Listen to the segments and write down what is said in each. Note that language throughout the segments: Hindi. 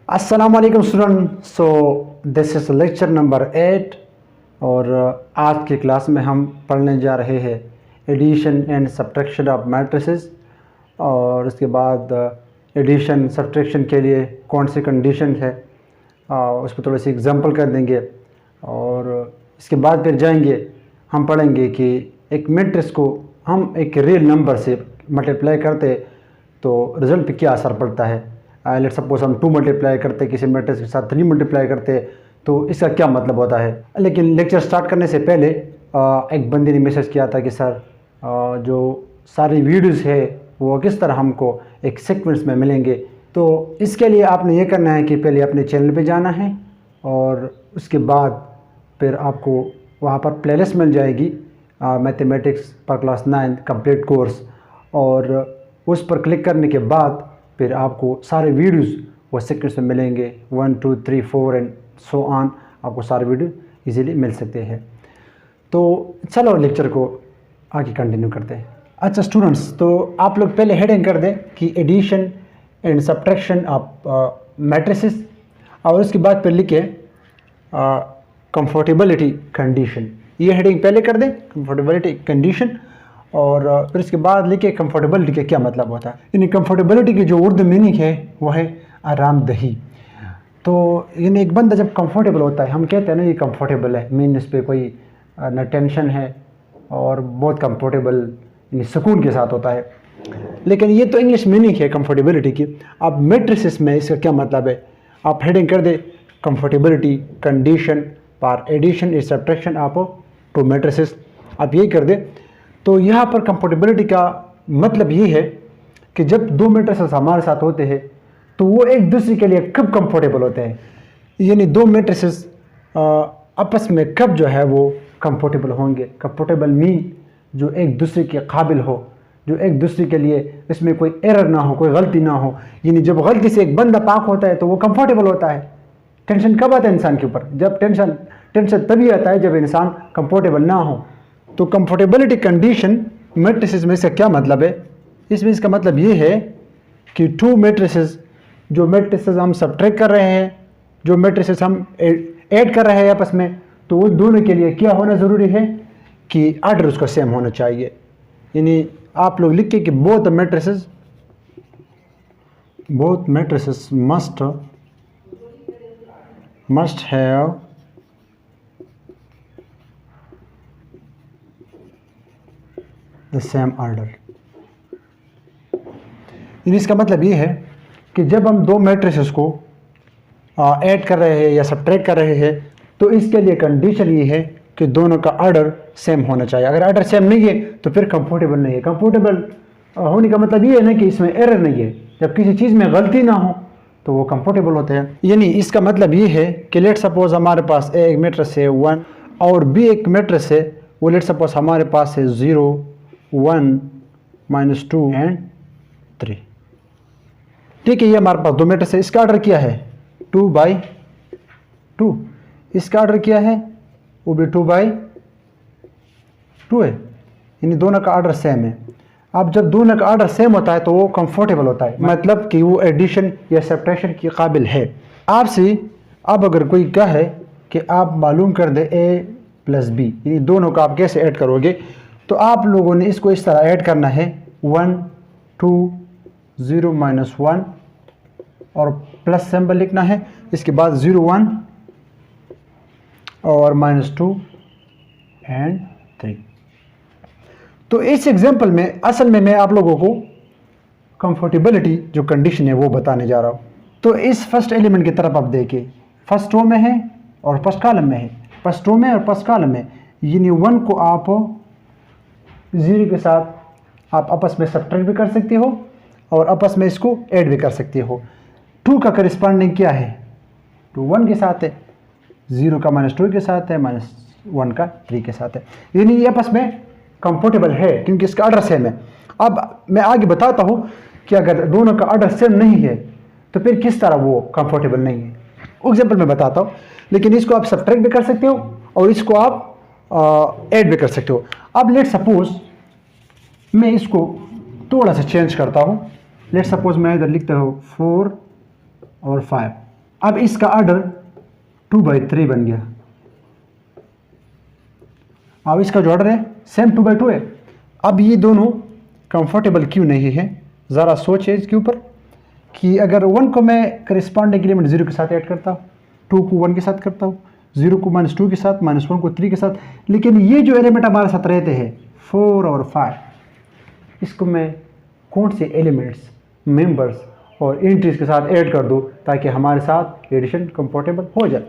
अस्सलाम वालेकुम student. So this is lecture number 8 और आज की क्लास में हम पढ़ने जा रहे हैं addition and subtraction of matrices. और उसके बाद एडिशन सब्ट्रैक्शन के लिए कौन सी कंडीशन है उस पर थोड़ी सी एग्जांपल कर देंगे। और इसके बाद फिर जाएंगे हम पढ़ेंगे कि एक मैट्रिक्स को हम एक रियल नंबर से मल्टीप्लाई करते तो रिज़ल्ट पे क्या असर पड़ता है। लेट सपोज हम 2 मल्टीप्लाई करते किसी मैट्रिक्स के साथ 3 मल्टीप्लाई करते तो इसका क्या मतलब होता है। लेकिन लेक्चर स्टार्ट करने से पहले एक बंदे ने मैसेज किया था कि सर जो सारी वीडियोस है वो किस तरह हमको एक सीक्वेंस में मिलेंगे। तो इसके लिए आपने ये करना है कि पहले अपने चैनल पे जाना है और उसके बाद फिर आपको वहाँ पर प्लेलिस्ट मिल जाएगी मैथमेटिक्स पर क्लास 9 कंप्लीट कोर्स। और उस पर क्लिक करने के बाद फिर आपको सारे वीडियोस वो सीक्वेंस में मिलेंगे 1 2 3 4 एंड सो ऑन। आपको सारे वीडियो इजीली मिल सकते हैं। तो चलो लेक्चर को आगे कंटिन्यू करते हैं। अच्छा स्टूडेंट्स, तो आप लोग पहले हेडिंग कर दें कि addition and subtraction of matrices और उसके बाद फिर लिखे कंफर्टेबिलिटी कंडीशन। ये हेडिंग पहले कर दें कंफर्टेबिलिटी कंडीशन और फिर इसके बाद लिखे कंफर्टेबिलिटी के क्या मतलब होता है। यानी कंफर्टेबिलिटी की जो उर्दू मीनिंग है वो है आरामदही। तो यानी एक बंदा जब कंफर्टेबल होता है, हम कहते हैं ना ये कंफर्टेबल है, मीन इस पर कोई न टेंशन है और बहुत कंफर्टेबल यानी सुकून के साथ होता है। लेकिन ये तो इंग्लिश मीनिंग है कंफर्टेबिलिटी की। अब मैट्रिसेस में इसका क्या मतलब है, आप हेडिंग कर दे comfortability condition for addition and subtraction of 2 matrices. आप यही कर दे। तो यहाँ पर कंफर्टेबिलिटी का मतलब ये है कि जब 2 मैट्रिसेस हमारे साथ होते हैं तो वो एक दूसरे के लिए कब कंफर्टेबल होते हैं। यानी 2 मैट्रिसेस आपस में कब जो है वो कंफर्टेबल होंगे। कंफर्टेबल मीन जो एक दूसरे के काबिल हो, जो एक दूसरे के लिए इसमें कोई एरर ना हो, कोई गलती ना हो। यानी जब गलती से एक बंदा पाक होता है तो वो कंफर्टेबल होता है। टेंशन कब आता है इंसान के ऊपर, जब टेंशन तभी आता है जब इंसान कंफर्टेबल ना हो। तो कंफर्टेबिलिटी कंडीशन मैट्रिसेस में इसका क्या मतलब है, इसमें इसका मतलब ये है कि 2 मैट्रिसेस, जो मैट्रिसेस हम सब्ट्रैक्ट कर रहे हैं, जो मैट्रिसेस हम ऐड कर रहे हैं आपस में, तो उन दोनों के लिए क्या होना ज़रूरी है कि आर्डर उसका सेम होना चाहिए। यानी आप लोग लिख के कि both matrices must have the same order. इसका मतलब ये है कि जब हम 2 मैट्रिसेस को ऐड कर रहे हैं या सब्ट्रैक्ट कर रहे हैं तो इसके लिए कंडीशन ये है कि दोनों का आर्डर सेम होना चाहिए। अगर आर्डर सेम नहीं है तो फिर कंफर्टेबल नहीं है। कंफर्टेबल होने का मतलब ये है ना कि इसमें एरर नहीं है, जब किसी चीज़ में गलती ना हो तो वो कंफर्टेबल होते हैं। यानी इसका मतलब ये है कि लेट सपोज हमारे पास एक मैट्रिक्स है 1 और बी एक मैट्रिक्स है, वो लेट सपोज हमारे पास है 0 1 -2 एंड 3। ठीक है, ये हमारे पास 2 मैट्रिक्स है। इसका ऑर्डर क्या है 2/2। इसका ऑर्डर क्या है वो भी 2/2 है। यानी दोनों का ऑर्डर सेम है। अब जब दोनों का ऑर्डर सेम होता है तो वो कंफर्टेबल होता है, मतलब कि वो एडिशन या सब्ट्रैक्शन के काबिल है। आपसे अब अगर कोई कहे कि आप मालूम कर दे a + b, यानी दोनों का आप कैसे ऐड करोगे, तो आप लोगों ने इसको इस तरह ऐड करना है 1 2 0 -1 और प्लस सिंबल लिखना है, इसके बाद 0 1 और -2 एंड 3। तो इस एग्जांपल में असल में मैं आप लोगों को कंफर्टेबिलिटी जो कंडीशन है वो बताने जा रहा हूँ। तो इस फर्स्ट एलिमेंट की तरफ आप देखिए, फर्स्ट रो में है और फर्स्ट कॉलम में है। फर्स्ट रो में और फर्स्ट कॉलम में यानी 1 को आप 0 के साथ आप आपस में सब्ट्रैक्ट भी कर सकते हो और आपस में इसको ऐड भी कर सकते हो। 2 का करस्पॉन्डिंग क्या है, 2 1 के साथ है, 0 का -2 के साथ है, -1 का 3 के साथ है। यानी ये आपस में कंफर्टेबल है क्योंकि इसका ऑर्डर सेम है। अब मैं आगे बताता हूँ कि अगर दोनों का ऑर्डर सेम नहीं है तो फिर किस तरह वो कंफर्टेबल नहीं है। एग्जाम्पल मैं बताता हूँ, लेकिन इसको आप सब्ट्रैक्ट भी कर सकते हो और इसको आप ऐड भी कर सकते हो। अब लेट सपोज मैं इसको थोड़ा सा चेंज करता हूँ। लेट सपोज मैं इधर लिखता हूँ 4 और 5, अब इसका ऑर्डर 2/3 बन गया। अब इसका जो ऑर्डर है सेम 2/2 है। अब ये दोनों कंफर्टेबल क्यों नहीं है, ज़रा सोचिए इसके ऊपर कि अगर 1 को मैं करिस्पॉन्डिंग एलिमेंट 0 के साथ ऐड करता हूँ, 2 को 1 के साथ करता हूँ, 0 को -2 के साथ, -1 को 3 के साथ, लेकिन ये जो एलिमेंट हमारे साथ रहते हैं 4 और 5, इसको मैं कौन से एलिमेंट्स, मेंबर्स और एंट्रीज के साथ ऐड कर दूँ ताकि हमारे साथ एडिशन कंफर्टेबल हो जाए।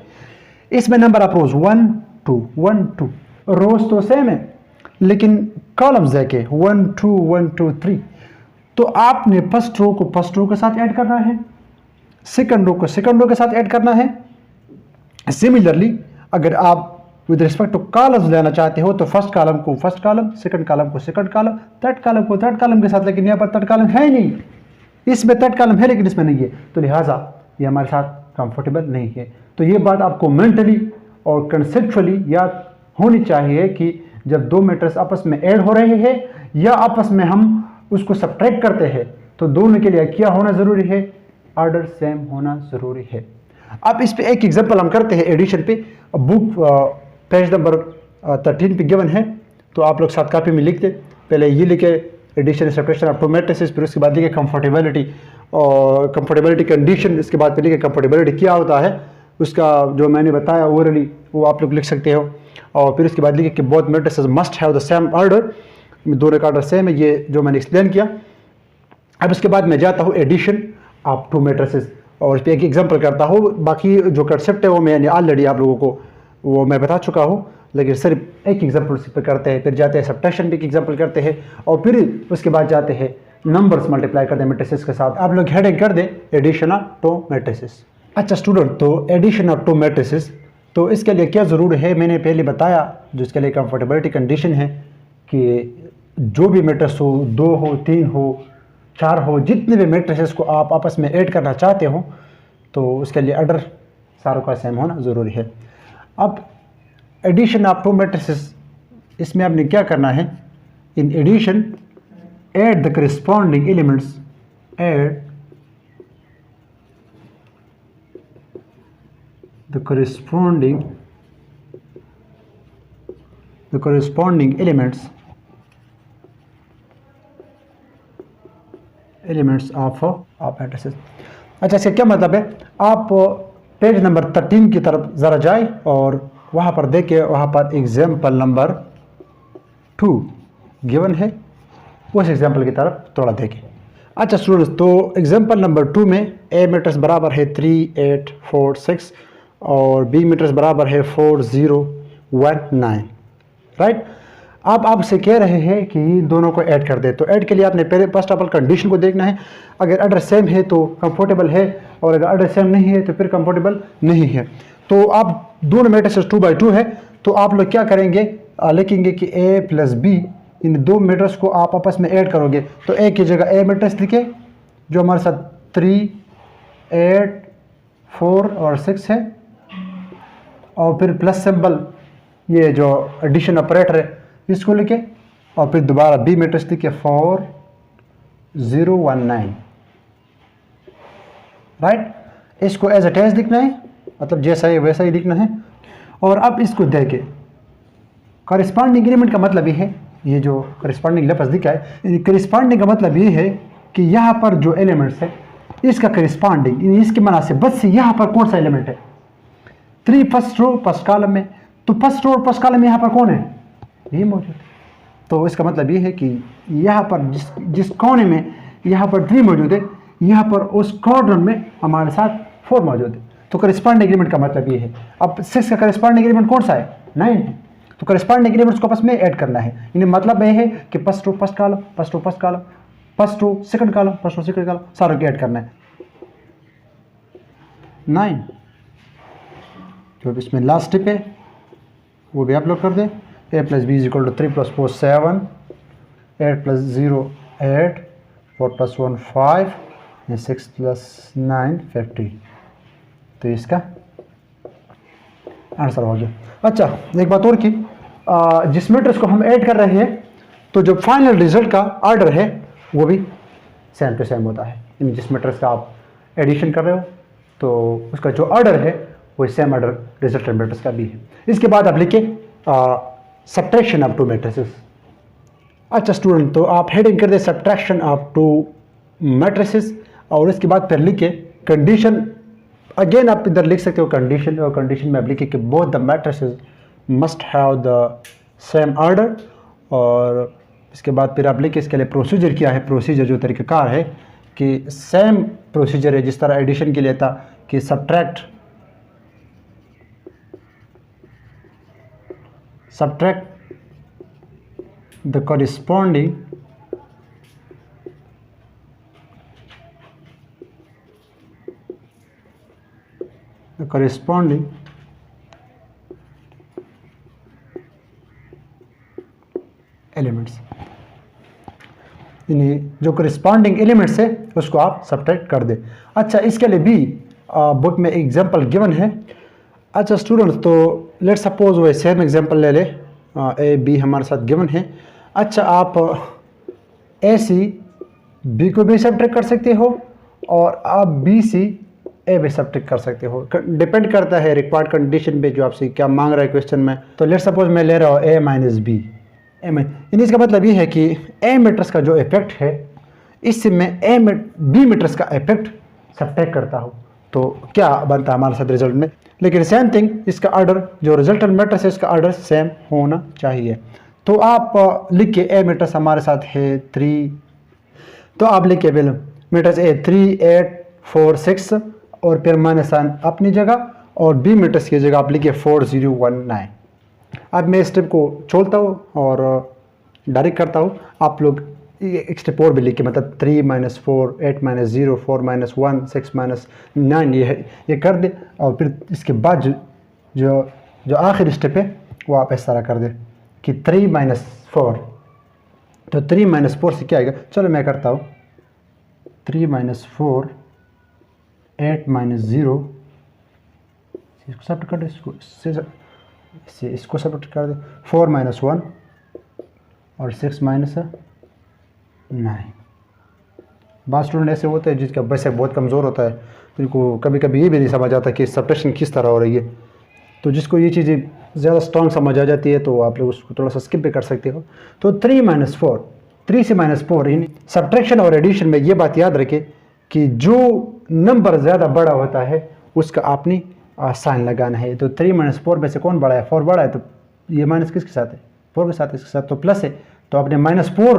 इसमें नंबर ऑफ रोज 1 2 1 2, रोज तो सेम है लेकिन कॉलम्स देखे 1 2 1 2 3, तो आपने फर्स्ट रो को फर्स्ट रो के साथ ऐड करना है, सेकंड रो को सेकंड रो के साथ ऐड करना है। सिमिलरली अगर आप विद रिस्पेक्ट टू कॉलम्स लेना चाहते हो तो फर्स्ट कॉलम को फर्स्ट कॉलम, सेकंड कॉलम को सेकंड कॉलम, थर्ड कॉलम को थर्ड कॉलम के साथ, लेकिन यहाँ पर थर्ड कॉलम है ही नहीं, इसमें थर्ड कॉलम है लेकिन इसमें नहीं है, तो लिहाजा ये हमारे साथ कंफर्टेबल नहीं है। तो ये बात आपको मेंटली और कंसेप्चुअली याद होनी चाहिए कि जब दो मैट्रिक्स आपस में ऐड हो रहे हैं या आपस में हम उसको सब्ट्रैक्ट करते हैं तो दोनों के लिए क्या होना ज़रूरी है, ऑर्डर सेम होना ज़रूरी है। अब इस पे एक एग्जांपल हम करते हैं एडिशन पे। बुक पेज नंबर 13 पे गिवन है, तो आप लोग साथ कॉपी में लिखते, पहले ये लिखे addition subtraction of two matrices, फिर उसके बाद लिखे कंफर्टेबिलिटी और कंफर्टेबिलिटी कंडीशन, इसके बाद फिर लिखे कंफर्टेबिलिटी क्या होता है, उसका जो मैंने बताया ओरली वो आप लोग लिख सकते हो। और फिर उसके बाद लिखे कि both matrices must have the same order, दोनों का ऑर्डर सेम है, ये जो मैंने एक्सप्लेन किया। अब इसके बाद मैं जाता हूँ एडिशन ऑफ टू मैट्रिसेस और इस पर एक एग्जांपल करता हूँ। बाकी जो कंसेप्ट है वो मैंने ऑलरेडी आप लोगों को वो मैं बता चुका हूँ, लेकिन सिर्फ एक एग्जांपल पे करते हैं, फिर जाते हैं सब्ट्रैक्शन पे एक एग्जांपल करते हैं और फिर उसके बाद जाते हैं नंबर्स मल्टीप्लाई करते हैं मैट्रिसेस के साथ। आप लोग हेडिंग कर दें एडिशन ऑफ टू मैट्रिसेस। अच्छा स्टूडेंट, तो एडिशन ऑफ टू मैट्रिसेस, तो इसके लिए क्या ज़रूरी है, मैंने पहले बताया जो इसके लिए कंफर्टेबिलिटी कंडीशन है कि जो भी मैट्रिक्स हो, 2 हो, 3 हो, 4 हो, जितने भी मैट्रिसेस को आप आपस में ऐड करना चाहते हो तो उसके लिए ऑर्डर सारों का सेम होना ज़रूरी है। अब एडिशन ऑफ टू मैट्रिसेस, इसमें आपने क्या करना है, in addition add the corresponding elements, add the corresponding elements of matrices। अच्छा, इसका क्या मतलब है, आप पेज नंबर 13 की तरफ ज़रा जाए और वहाँ पर देखें, वहाँ पर एग्जाम्पल नंबर 2 गिवन है, उस एग्जाम्पल की तरफ थोड़ा देखें। अच्छा स्टूडेंट्स, तो एग्जाम्पल नंबर 2 में ए मैट्रिक्स बराबर है 3 8 4 6 और बी मैट्रिक्स बराबर है 4 0 1 9, राइट। अब आपसे कह रहे हैं कि दोनों को ऐड कर दे, तो ऐड के लिए आपने पहले फर्स्ट ऑफ ऑल कंडीशन को देखना है, अगर ऑर्डर सेम है तो कंफर्टेबल है और अगर ऑर्डर सेम नहीं है तो फिर कंफर्टेबल नहीं है। तो आप दोनों मैट्रिक्स 2/2 है, तो आप लोग क्या करेंगे, लिखेंगे कि ए प्लस बी, इन दो मैट्रिक्स को आप आपस में ऐड करोगे, तो ए की जगह ए मैट्रिक्स लिखे जो हमारे साथ 3 8 4 और 6 है, और फिर प्लस सिंबल ये जो एडिशन ऑपरेटर है इसको लिखे, और फिर दोबारा बी मैट्रिक्स लिखे 4 0 1 9, राइट। इसको एज इट इज लिखना है, मतलब जैसा है वैसा ही लिखना है। और अब इसको देखे कॉरेस्पॉन्डिंग एलिमेंट का मतलब ये है, ये जो कॉरेस्पॉन्डिंग लफ्ज़ लिखा है, कॉरेस्पॉन्डिंग का मतलब ये है कि यहाँ पर जो एलिमेंट्स है इसका कॉरेस्पॉन्डिंग, इसके मुनासिबत से यहाँ पर कौन सा एलिमेंट है, 3 फर्स्ट रो फर्स्ट कॉलम में, तो फर्स्ट रो और फर्स्ट कॉलम में यहाँ पर कौन है, ये मौजूद है। तो इसका मतलब ये है कि यहाँ पर जिस कोने में यहाँ पर 3 मौजूद है, यहाँ पर उस कॉर्नर में हमारे साथ 4 मौजूद है। तो कॉरेस्पॉन्डिंग एलिमेंट का मतलब ये है। अब 6 का कॉरेस्पॉन्डिंग एलिमेंट कौन सा है, 9 है, तो कॉरेस्पॉन्डिंग एलिमेंट्स को आपस में ऐड करना है। यानी मतलब ये है कि first row first column, first row first column, first row second column, first row second column, सारों को ऐड करना है 9। जो इसमें लास्ट स्टेप है वो भी आप लोग कर दें, a plus B is equal to 3 + 4 7, 8 + 0 8, 4 + 1 5, 6 + 9 50। तो इसका आंसर हो गया। अच्छा, एक बात और की, जिस मैट्रिक्स को हम ऐड कर रहे हैं तो जो फाइनल रिजल्ट का ऑर्डर है वो भी सेम टू सेम होता है। यानी जिस मैट्रिक्स का आप एडिशन कर रहे हो तो उसका जो ऑर्डर है वो सेम ऑर्डर रिजल्टेंट मैट्रिक्स का भी है। इसके बाद आप लिखिए सब्ट्रैक्शन ऑफ टू मैट्रिसेस। अच्छा स्टूडेंट, तो आप हेडिंग कर दे सब्ट्रैक्शन ऑफ टू मैट्रिसेस और इसके बाद फिर लिखिए कंडीशन। अगेन आप इधर लिख सकते हो कंडीशन, और कंडीशन में आप लिखिए कि both the matrices must have the same order. और इसके बाद फिर आप लिखिए इसके लिए प्रोसीजर क्या है। प्रोसीजर जो तरीक़ाकार है कि सेम प्रोसीजर है जिस तरह एडिशन के लिए था कि सब्ट्रैक्ट द corresponding एलिमेंट्स, यानी जो करस्पॉन्डिंग एलिमेंट्स है उसको आप सब्ट्रैक्ट कर दें। अच्छा, इसके लिए भी बुक में एग्जांपल गिवन है। अच्छा स्टूडेंट्स, तो लेट सपोज वो सेम एग्जांपल ले ले, ए बी हमारे साथ गिवन है। अच्छा, आप ए सी बी को भी सब्ट्रैक्ट कर सकते हो और आप बी सी ए भी सब्ट्रैक्ट कर सकते हो। डिपेंड करता है रिक्वायर्ड कंडीशन पे जो आपसे क्या मांग रहा है क्वेश्चन में। तो लेट सपोज मैं ले रहा हूँ ए माइनस बी, इसका मतलब ये है कि ए मैट्रिक्स का जो इफेक्ट है इससे मैं बी मैट्रिक्स का इफेक्ट सब्ट्रैक्ट करता हूँ, तो क्या बनता है हमारे साथ रिजल्ट में। लेकिन सेम थिंग, इसका ऑर्डर जो रिजल्टेंट मैट्रिक्स है इसका ऑर्डर सेम होना चाहिए। तो आप लिखिए ए मैट्रिक्स हमारे साथ है 3, तो आप लिखिए मैट्रिक्स ए 3 8 4 6 और फिर माइनस साइन अपनी जगह, और बी मैट्रिक्स की जगह आप लिखिए 4 0 1 9। अब मैं स्टेप को छोड़ता हूँ और डायरेक्ट करता हूँ। आप लोग एक स्टेप और भी लिखिए, मतलब 3 - 4 8 - 0 4 - 1 6 - 9 ये कर दे। और फिर इसके बाद जो आखिरी स्टेप है वो आप इस तरह कर दे कि 3 - 4, तो 3 - 4 से क्या आएगा। चलो मैं करता हूँ 3 - 4 8 - 0, इसको सब कर दे, इसको सब कर दे 4 - 1 और 6 - 9। बाद स्टूडेंट ऐसे होते हैं जिसका बेसिक बहुत कमज़ोर होता है, जिनको कभी कभी ये भी नहीं समझ आता कि सब्ट्रैक्शन किस तरह हो रही है। तो जिसको ये चीज़ें ज़्यादा स्ट्रॉन्ग समझ आ जाती है तो आप लोग उसको थोड़ा सा स्किप भी कर सकते हो। तो 3 - 4, 3 से -4 इन सब्ट्रैक्शन और एडिशन में ये बात याद रखें कि जो नंबर ज़्यादा बड़ा होता है उसका आपने साइन लगाना है। तो 3 - 4 में से कौन बड़ा है, 4 बड़ा है, तो ये माइनस किसके साथ है, 4 के साथ, इसके साथ तो प्लस है, तो आपने -4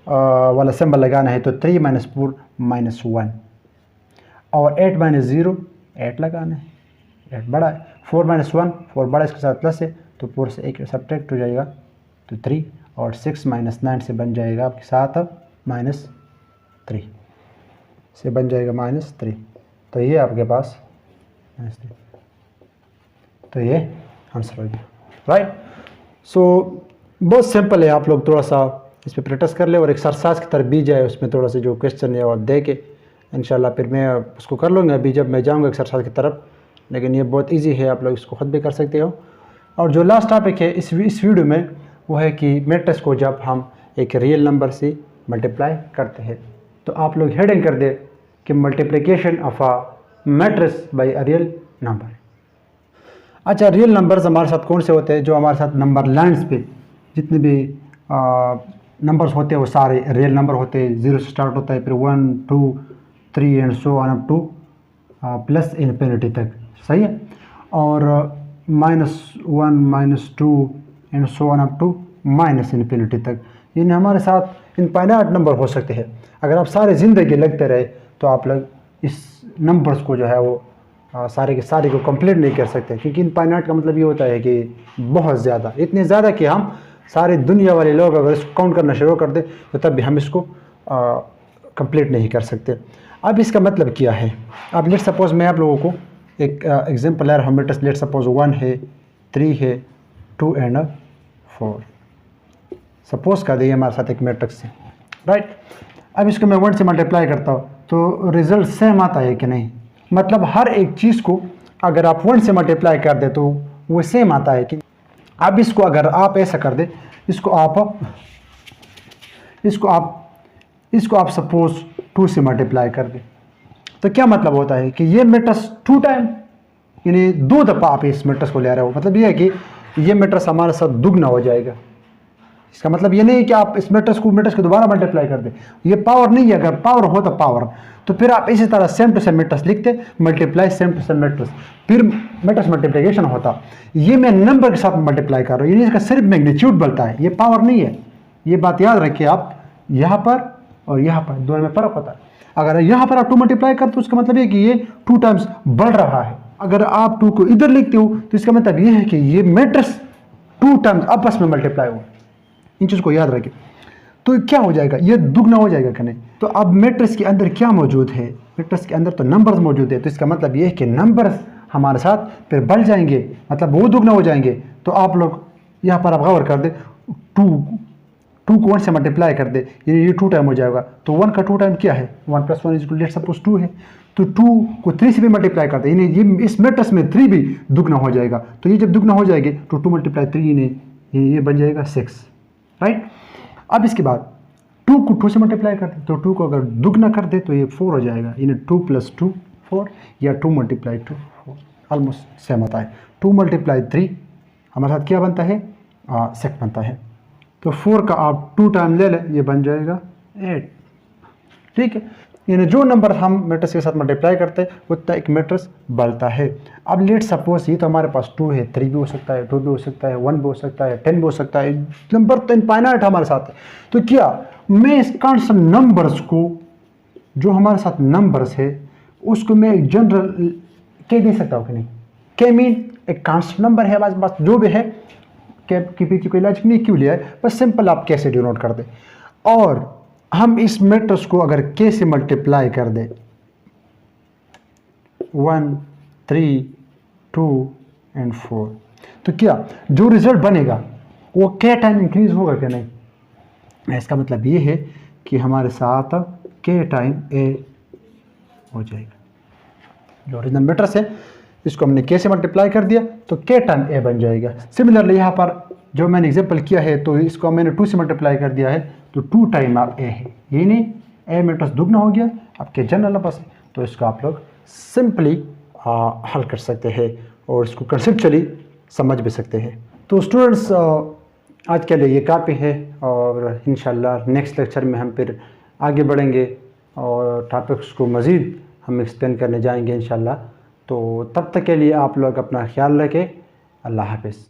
वाला सिंबल लगाना है। तो 3 - 4 -1 और 8 - 0 8 लगाना है, 8 बड़ा है। 4 - 1 4 बड़ा, इसके साथ प्लस है, तो 4 से 1 सब्ट्रैक्ट हो जाएगा तो 3, और 6 - 9 से बन जाएगा आपके साथ -3 से बन जाएगा -3। तो ये आपके पास -3, तो ये आंसर हो गया, राइट। सो बहुत सिंपल है, आप लोग थोड़ा सा इस पर प्रैक्टिस कर ले और एक्सरसाइज की तरफ भी जाए, उसमें थोड़ा सा जो क्वेश्चन है वो आप दे के इंशाल्लाह फिर मैं उसको कर लूँगा अभी जब मैं जाऊँगा एक्सरसाइज की तरफ। लेकिन ये बहुत इजी है, आप लोग इसको खुद भी कर सकते हो। और जो लास्ट टॉपिक है इस वीडियो में वो है कि मैट्रिक्स को जब हम एक रियल नंबर से मल्टीप्लाई करते हैं, तो आप लोग हेडिंग कर दे कि multiplication of a matrix bye a real number. अच्छा, रियल नंबर्स हमारे साथ कौन से होते हैं, जो हमारे साथ नंबर लाइन्स पे जितने भी नंबर्स होते हैं वो सारे रियल नंबर होते हैं। 0 से स्टार्ट होता है, फिर 1 2 3 and so on up to plus infinity तक, सही है। और -1 -2 and so on up to minus infinity तक, यानी हमारे साथ इनफाइनाइट नंबर हो सकते हैं। अगर आप सारे ज़िंदगी लगते रहे तो आप लोग इस नंबर्स को जो है वो सारे के सारे को कंप्लीट नहीं कर सकते, क्योंकि इनफाइनाइट का मतलब ये होता है कि बहुत ज़्यादा, इतने ज़्यादा कि हम सारे दुनिया वाले लोग अगर इसको काउंट करना शुरू कर दें तो तब भी हम इसको कंप्लीट नहीं कर सकते। अब इसका मतलब क्या है, अब लेट सपोज मैं आप लोगों को एक एग्जांपल है, मैट्रिक्स लेट सपोज 1 है 3 है 2 एंड 4 सपोज कर दिए हमारे साथ एक मैट्रिक्स है, राइट। अब इसको मैं 1 से मल्टीप्लाई करता हूँ तो रिजल्ट सेम आता है कि नहीं, मतलब हर एक चीज़ को अगर आप 1 से मल्टीप्लाई कर दे तो वो सेम आता है कि। अब इसको अगर आप ऐसा कर दे, इसको आप सपोज 2 से मल्टीप्लाई कर दे, तो क्या मतलब होता है कि ये मैट्रिक्स 2 टाइम, यानी 2 दफ़ा आप इस मैट्रिक्स को ले रहे हो। मतलब ये है कि ये मैट्रिक्स हमारे साथ दुगना हो जाएगा। इसका मतलब ये नहीं कि आप इस मैट्रिक्स को दोबारा मल्टीप्लाई कर दें, ये पावर नहीं है। अगर पावर हो तो पावर, तो फिर आप इसी तरह सेम टू सेम मैट्रिक्स लिखते, multiply same to same matrix, फिर मैट्रिक्स मल्टीप्लिकेशन होता। ये मैं नंबर के साथ मल्टीप्लाई कर रहा हूँ, यानी इसका सिर्फ मैग्नीट्यूड बढ़ता है, ये पावर नहीं है। ये बात याद रखिए आप, यहाँ पर और यहाँ पर दोनों में फ़र्क होता है। अगर यहाँ पर आप 2 मल्टीप्लाई करते हो, उसका मतलब ये कि ये 2 टाइम्स बढ़ रहा है। अगर आप 2 को इधर लिखते हो तो इसका मतलब ये है कि ये मैट्रिक्स 2 टाइम्स आपस में मल्टीप्लाई हो। इन चीज़ को याद रखें। तो क्या हो जाएगा, ये दुगना हो जाएगा कि नहीं। तो अब मैट्रिक्स के अंदर क्या मौजूद है, मैट्रिक्स के अंदर तो नंबर्स मौजूद है, तो इसका मतलब ये है कि नंबर्स हमारे साथ फिर बढ़ जाएंगे, मतलब वो दुगना हो जाएंगे। तो आप लोग यहाँ पर आप गौर कर दे, 2 को 1 से मल्टीप्लाई कर दे, ये 2 टाइम हो जाएगा। तो 1 का 2 टाइम क्या है, 1 + 1 = लेट्स सपोज 2 है। तो 2 को 3 से भी मल्टीप्लाई करते हैं, ये इस मैट्रिक्स में 3 भी दुगना हो जाएगा। तो ये जब दुगना हो जाएंगे तो 2 × 3 ये बन जाएगा 6, राइट। अब इसके बाद 2 को 2 से मल्टीप्लाई करते हैं, तो 2 को अगर दुगना कर दे तो ये 4 हो जाएगा, यानी 2 + 2 4, या 2 × 2 4, ऑलमोस्ट सेम आता है। 2 × 3 हमारे साथ क्या बनता है, 6 बनता है। तो 4 का आप 2 टाइम ले लें, ये बन जाएगा 8, ठीक है। यानी जो नंबर हम मैट्रिक्स के साथ मल्टीप्लाई करते हैं उतना एक मैट्रिक्स बढ़ता है। अब लेट सपोज ये तो हमारे पास 2 है, 3 भी हो सकता है, 2 भी हो सकता है, 1 भी हो सकता है, 10 भी हो सकता है, नंबर तो इनफाइनाइट हमारे साथ है। तो क्या मैं इस कांस्टेंट नंबर्स को, जो हमारे साथ नंबर्स है, उसको मैं एक जनरल के दे सकता हूँ कि नहीं। के मीन एक कांस्टेंट नंबर है हमारे पास, जो भी है, के पीछे कोई लॉजिक नहीं क्यों लिया है, बस सिंपल आप कैसे डिनोट कर दे। और हम इस मैट्रिक्स को अगर के से मल्टीप्लाई कर दे, 1 3 2 और 4, तो क्या जो रिजल्ट बनेगा वो के टाइम इंक्रीज होगा क्या नहीं। इसका मतलब ये है कि हमारे साथ के टाइम ए हो जाएगा। जो ओरिजिनल मैट्रिक्स है इसको हमने के से मल्टीप्लाई कर दिया तो के टाइम ए बन जाएगा। सिमिलरली यहाँ पर जो मैंने एग्जांपल किया है, तो इसको मैंने 2 से मल्टीप्लाई कर दिया है, तो 2 टाइम आप ए है, ये नहीं ए मैट्रिक्स दुगना हो गया आपके जनरल नंबर से। तो इसको आप लोग सिंपली हल कर सकते हैं और इसको कंसेप्चुअली समझ भी सकते हैं। तो स्टूडेंट्स, आज के लिए ये काफ़ी है, और इंशाल्लाह नेक्स्ट लेक्चर में हम फिर आगे बढ़ेंगे और टॉपिक्स को मज़ीद हम एक्सप्लेन करने जाएंगे इंशाल्लाह। तो तब तक के लिए आप लोग अपना ख्याल रखें। अल्लाह हाफ़िज़।